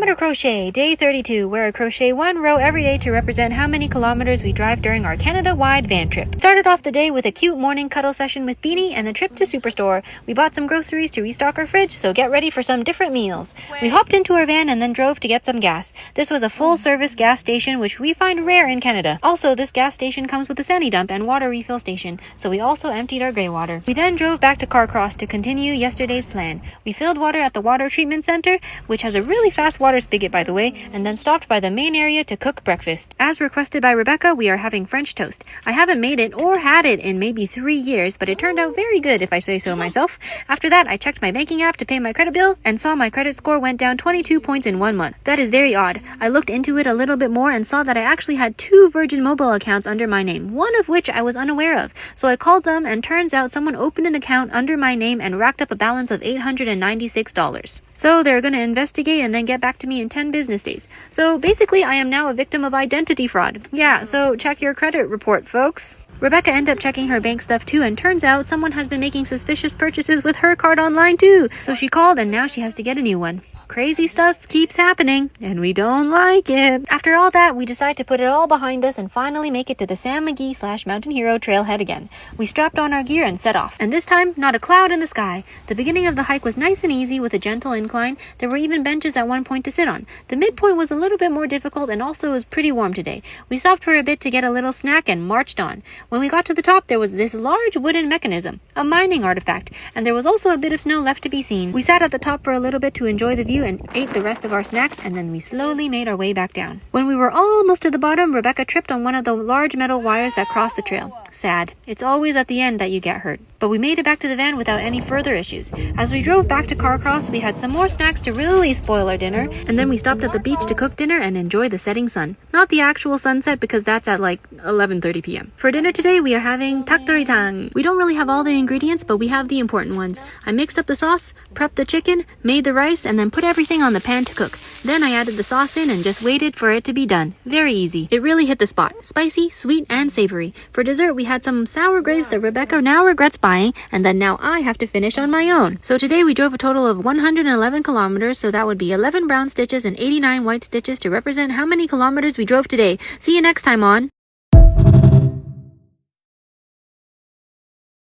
Kilometre crochet, day 32. Wear a crochet one row every day to represent how many kilometers we drive during our Canada-wide van trip. Started off the day with a cute morning cuddle session with Beanie and the trip to Superstore. We bought some groceries to restock our fridge, so get ready for some different meals. We hopped into our van and then drove to get some gas. This was a full-service gas station, which we find rare in Canada. Also, this gas station comes with a sandy dump and water refill station, so we also emptied our grey water. We then drove back to Carcross to continue yesterday's plan. We filled water at the water treatment center, which has a really fast water spigot by the way, and then stopped by the main area to cook breakfast. As requested by Rebekah, we are having French toast. I haven't made it or had it in maybe 3 years, but it turned out very good if I say so myself. After that, I checked my banking app to pay my credit bill and saw my credit score went down 22 points in 1 month. That is very odd. I looked into it a little bit more and saw that I actually had 2 Virgin Mobile accounts under my name, one of which I was unaware of. So I called them and turns out someone opened an account under my name and racked up a balance of $896. So they're going to investigate and then get back to me in 10 business days. So basically, I am now a victim of identity fraud. Yeah, so check your credit report, folks. Rebekah ended up checking her bank stuff too, and turns out someone has been making suspicious purchases with her card online too. So she called and now she has to get a new one. Crazy stuff keeps happening, and we don't like it. After all that, we decide to put it all behind us and finally make it to the Sam McGee / Mountain Hero trailhead again. We strapped on our gear and set off. And this time, not a cloud in the sky. The beginning of the hike was nice and easy with a gentle incline. There were even benches at one point to sit on. The midpoint was a little bit more difficult and also was pretty warm today. We stopped for a bit to get a little snack and marched on. When we got to the top, there was this large wooden mechanism, a mining artifact, and there was also a bit of snow left to be seen. We sat at the top for a little bit to enjoy the view and ate the rest of our snacks, and then we slowly made our way back down. When we were almost to the bottom, Rebekah tripped on one of the large metal wires that crossed the trail. Sad. It's always at the end that you get hurt. But we made it back to the van without any further issues. As we drove back to Carcross, we had some more snacks to really spoil our dinner, and then we stopped at the beach to cook dinner and enjoy the setting sun. Not the actual sunset, because that's at like 11:30 p.m. For dinner today, we are having taktoritang. We don't really have all the ingredients, but we have the important ones. I mixed up the sauce, prepped the chicken, made the rice, and then put everything on the pan to cook. Then I added the sauce in and just waited for it to be done. Very easy. It really hit the spot. Spicy, sweet, and savory. For dessert, we had some sour grapes that Rebekah now regrets buying, and then now I have to finish on my own. So today we drove a total of 111 kilometers, so that would be 11 brown stitches and 89 white stitches to represent how many kilometers we drove today. See you next time on